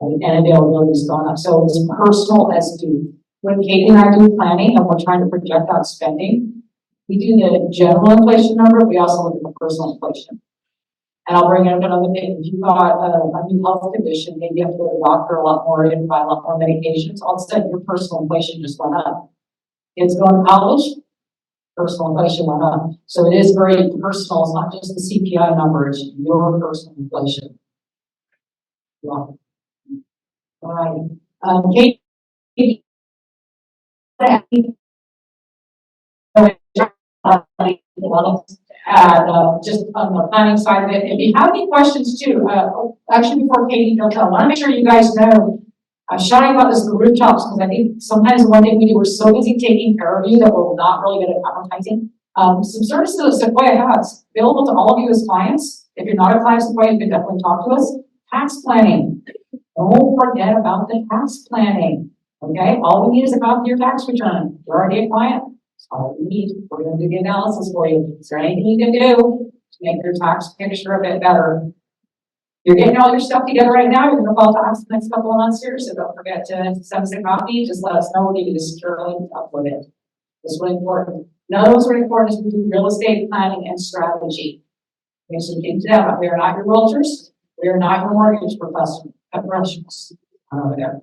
Speaker 1: And availability's gone up. So it's personal as to when Katie and I do planning and we're trying to project out spending, we do the general inflation number, we also look at the personal inflation. And I'll bring up another thing. If you've got a new health condition, maybe you have to go to the doctor a lot more and buy a lot more medications, all of a sudden your personal inflation just went up. Kids going to college, personal inflation went up. So it is very personal. It's not just the CPI number, it's your personal inflation. Well, all right. Katie, just on the planning side of it, if you have any questions too, actually before Katie goes on, I want to make sure you guys know, I'm shouting about this in the rooftops because I think sometimes the one thing we do, we're so busy taking care of you that we're not really good at advertising. Some services that Sequoia has available to all of you as clients. If you're not a client of Sequoia, you can definitely talk to us. Tax planning. Don't forget about the tax planning. Okay, all we need is a copy of your tax return. You're already a client. That's all we need. We're going to do the analysis for you. Is there anything you can do to make your tax picture a bit better? You're getting all your stuff together right now. You're going to file tax the next couple of months here, so don't forget to send us a copy. Just let us know. We'll give you the secure link to upload it. This is really important. Another what's really important is we do real estate planning and strategy. Okay, so keep that. We are not your realtors. We are not your mortgage professionals over there.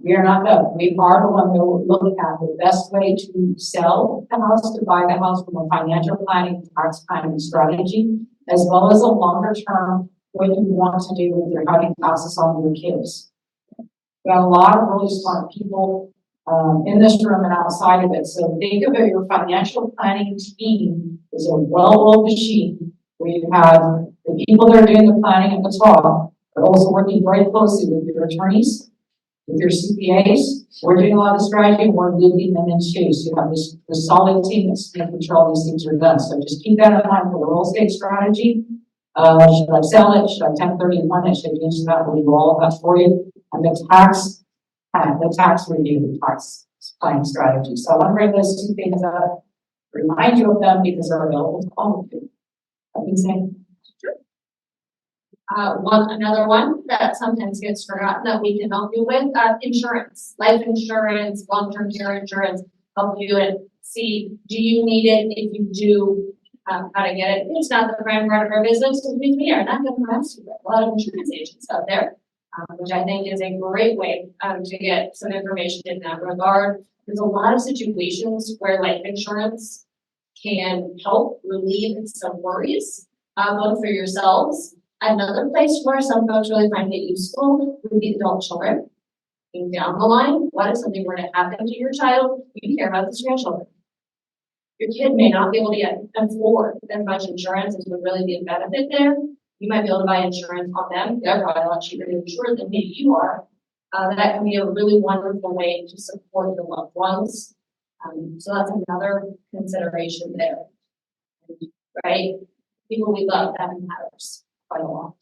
Speaker 1: We are not the, we are the one who will look at the best way to sell the house, to buy the house from a financial planning, tax planning strategy, as well as a longer term, what you want to do with your, how you pass this on to your kids. We have a lot of really smart people in this room and outside of it. So think of it, your financial planning team is a well-oiled machine where you have the people that are doing the planning at the top, but also working very closely with your attorneys, with your CPAs. We're doing a lot of strategy and we're looping them in too. So you have this solid team that's making sure all these things are done. So just keep that in mind for the real estate strategy. Should I sell it? Should I 1031 it? Should I do that? We'll do all of that for you. And the tax review, the tax planning strategy. So I want to bring those two things up, remind you of them because they're available to all of you.
Speaker 3: Another one that sometimes gets forgotten that we can help you with, insurance, life insurance, long-term care insurance, help you in see, do you need it? If you do, how to get it. It's not the prime part of our business, because we are not going to harass you. A lot of insurance agents out there, which I think is a great way to get some information in that regard. There's a lot of situations where life insurance can help relieve some worries, both for yourselves. Another place where some folks really find it useful would be adult children. And down the line, what if something were to happen to your child? You care about the grandchildren. Your kid may not be able to afford as much insurance as would really be a benefit there. You might be able to buy insurance on them. They're probably a lot cheaper to insure than maybe you are. That can be a really wonderful way to support the loved ones. So that's another consideration there. Right? People we love, that matters quite a lot.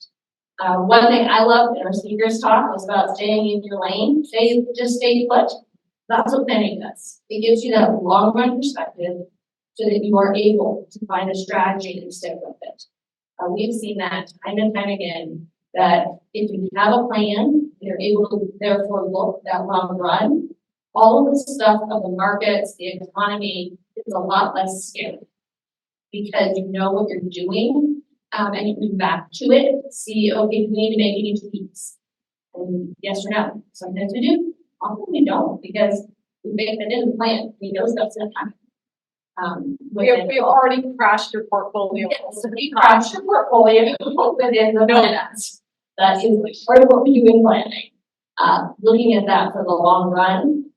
Speaker 3: One thing I loved in our speakers talk was about staying in your lane. Just stay put. That's what planning does. It gives you that long run perspective so that you are able to find a strategy and stick with it. We've seen that time and time again, that if you have a plan, you're able to therefore look that long run. All of the stuff of the markets, the economy is a lot less scary because you know what you're doing, and you can back to it, see, okay, we need to make any tweaks. And yes or no. Sometimes we do, often we don't, because we make it in the plan. We know stuff's gonna happen.
Speaker 8: We've already crashed your portfolio.
Speaker 3: Yes, we crash your portfolio within the plans. That is part of what we do in planning. Looking at that for the long run,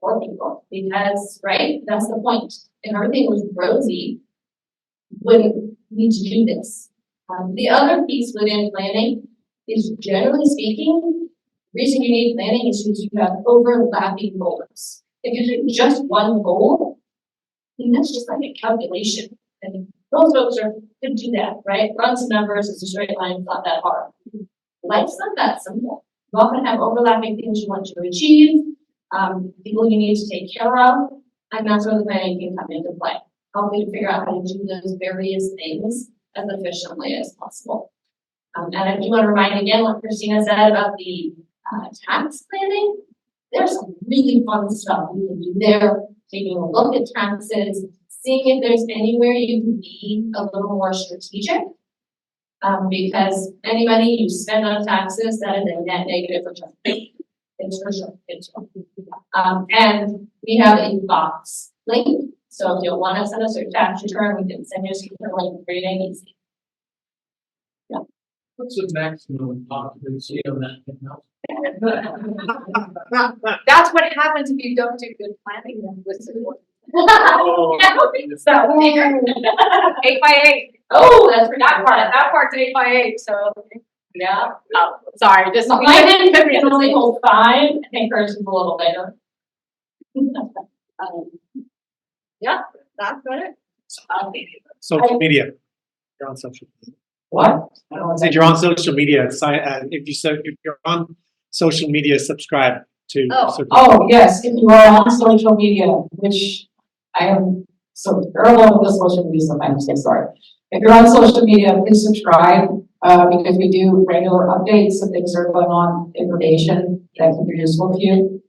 Speaker 3: for people, because, right, that's the point. If everything was rosy, wouldn't need to do this. The other piece within planning is, generally speaking, the reason you need planning is because you have overlapping goals. If you do just one goal, then that's just like a calculation. And most folks could do that, right? Run some numbers, it's a straight line, it's not that hard. Life's not that simple. You often have overlapping things you want to achieve, people you need to take care of, and that's where the planning can come into play. Help you to figure out how to do those various things as efficiently as possible. And I do want to remind again what Kristina said about the tax planning. There's some really fun stuff you can do there, taking a look at taxes, seeing if there's anywhere you can be a little more strategic. Because any money you spend on taxes, that is a net negative return. It's for sure. And we have a box link. So if you want to send us your tax return, we can send you a secret link for you easy. Yeah.
Speaker 4: What's the maximum occupancy on that house?
Speaker 8: That's what happens if you don't do good planning with support.
Speaker 3: Oh, so
Speaker 8: 8x8.
Speaker 3: Oh, that's pretty
Speaker 8: That
Speaker 3: cool.
Speaker 8: part's 8x8. So
Speaker 3: Yeah.
Speaker 8: oh, sorry, just
Speaker 3: I didn't can only hold 5. I think hers is a little bigger.
Speaker 8: yeah, that's good.
Speaker 2: Social media. You're on social media.
Speaker 1: What?
Speaker 2: Said you're on social media. If you're on social media, subscribe to.
Speaker 1: Oh, yes, if you are on social media, which I am so terrible with the social media stuff, I'm so sorry. If you're on social media, please subscribe, because we do regular updates of things that are going on, information that can be useful to you.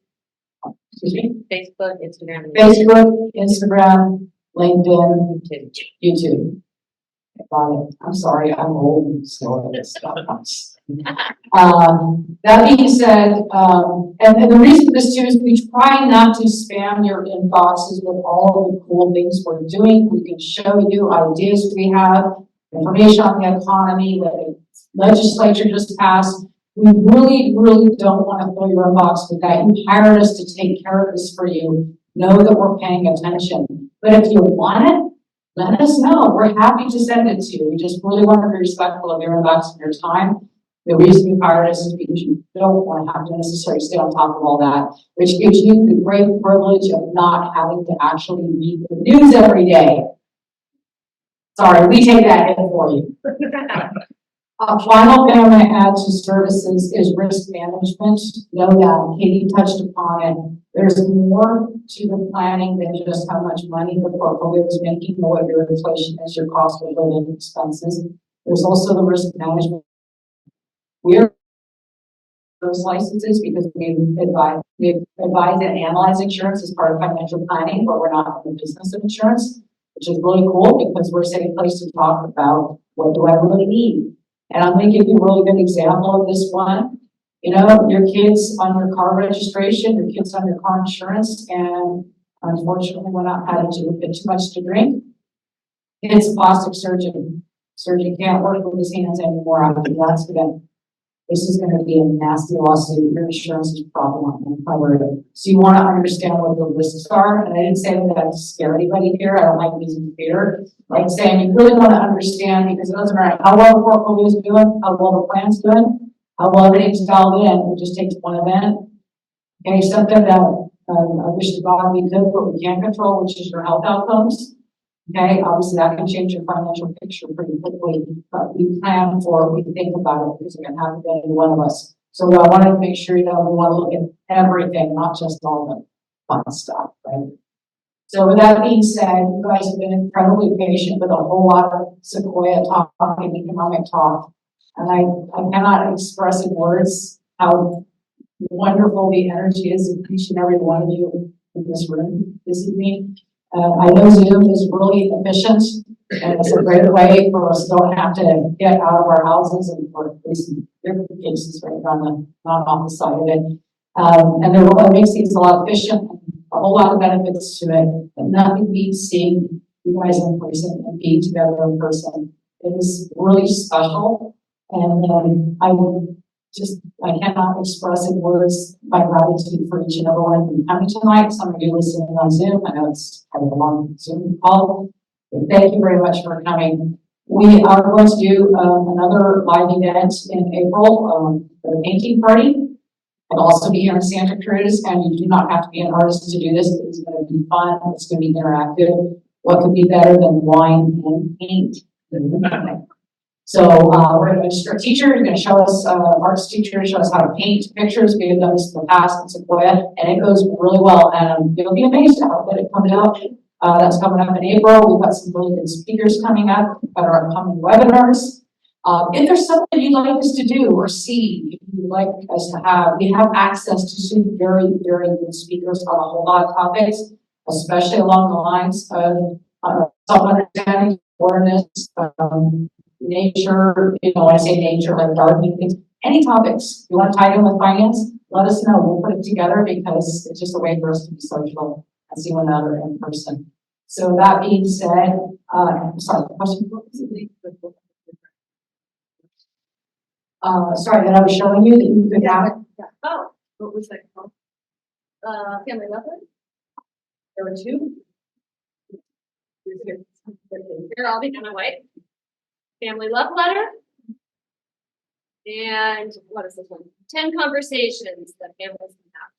Speaker 1: Excuse me?
Speaker 8: Facebook, Instagram.
Speaker 1: Facebook, Instagram, LinkedIn, YouTube. Got it. I'm sorry, I'm old and slow at this stuff. That being said, and the reason for this too is we try not to spam your inboxes with all of the cool things we're doing. We can show you ideas we have, information on the economy, what the legislature just passed. We really, really don't want to fill your inbox with that. You hired us to take care of this for you. Know that we're paying attention. But if you want it, let us know. We're happy to send it to you. We just really want to be respectful of your inbox and your time. The reason you hired us is because you don't want to have to necessarily stay on top of all that, which gives you the great privilege of not having to actually read the news every day. Sorry, we take that hit for you. A final thing I'm going to add to services is risk management. No doubt, Katie touched upon it. There's more to the planning than just how much money the portfolio is making, or what your inflation is, your cost of living expenses. There's also the risk management. We're those licenses because we advise and analyze insurance as part of financial planning, but we're not in the business of insurance, which is really cool because we're sitting place to talk about what do I really need. And I'm going to give you a really good example of this one. You know, your kids on your car registration, your kids on your car insurance, and unfortunately, we're not having to bit too much to drink. It's a plastic surgeon. Surgeon can't work with his hands anymore after the accident. This is going to be a nasty lawsuit. Your insurance is probably not going to cover it. So you want to understand what the risks are. And I didn't say that to scare anybody here. I don't like using fear. Like saying you really want to understand because it doesn't matter how well the portfolio is doing, how well the plan's doing, how well everything's dialed in. It just takes one event. Okay, something that I wish to God we could, but we can't control, which is your health outcomes. Okay, obviously that can change your financial picture pretty quickly, but we plan for it, we think about it because it can happen to any one of us. So I wanted to make sure that we want to look at everything, not just all the fun stuff, right? So with that being said, you guys have been incredibly patient with a whole lot of Sequoia talk and economic talk. And I cannot express in words how wonderful the energy is of each and every one of you in this room this evening. I know Zoom is really efficient, and it's a great way for us to don't have to get out of our houses and for at least in your cases right on the non-office side of it. And it makes things a lot efficient, a whole lot of benefits to it, but nothing beats seeing you guys in person and being together in person. It is really special, and I cannot express in words my gratitude for each and every one of you coming tonight. Some of you listening on Zoom. I know it's kind of a long Zoom call, but thank you very much for coming. We are going to do another live event in April, the painting party. It'll also be here in Santa Cruz, and you do not have to be an artist to do this. It's going to be fun. It's going to be interactive. What could be better than wine and paint? So we're going to register a teacher. You're going to show us, arts teacher, show us how to paint pictures. We have done this in the past in Sequoia, and it goes really well. And you'll be amazed at how good it comes out. That's coming up in April. We've got some really good speakers coming up at our upcoming webinars. If there's something you'd like us to do or see, you'd like us to have, we have access to some very, very good speakers on a whole lot of topics, especially along the lines of self-understanding, awareness, nature, when I say nature, like gardening things, any topics you want to tie in with finance, let us know. We'll put it together because it's just a way for us to be social and see one another in person. So that being said, sorry, the question. Sorry, that I was showing you that you could have it.
Speaker 8: Oh, what was that called? Family Love Letter?
Speaker 1: There were two.
Speaker 3: Here, I'll be on my way. Family Love Letter. And what is this one? 10 conversations that families can have.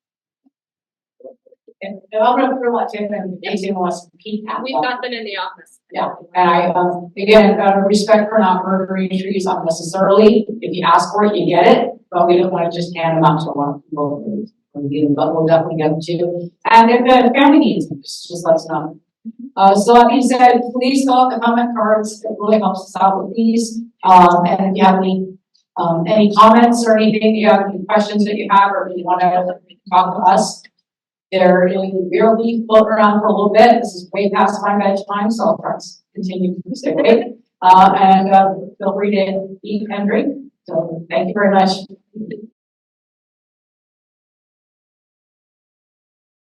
Speaker 1: And I'm going to throw that to him in case anyone wants to peek at
Speaker 3: We've got them in the office.
Speaker 1: Yeah, and I, again, out of respect for not murdering trees unnecessarily, if you ask for it, you get it, but we don't want to just hand them out to a lot of people. But we'll definitely get them to you. And if the family needs them, just let us know. So that being said, please fill out the comment cards. It really helps us out with these. And if you have any comments or anything, you have any questions that you have, or if you want to talk to us, we'll be floating around for a little bit. This is way past my bedtime, so I'll try to continue to stay awake. And feel free to eat and drink. So thank you very much.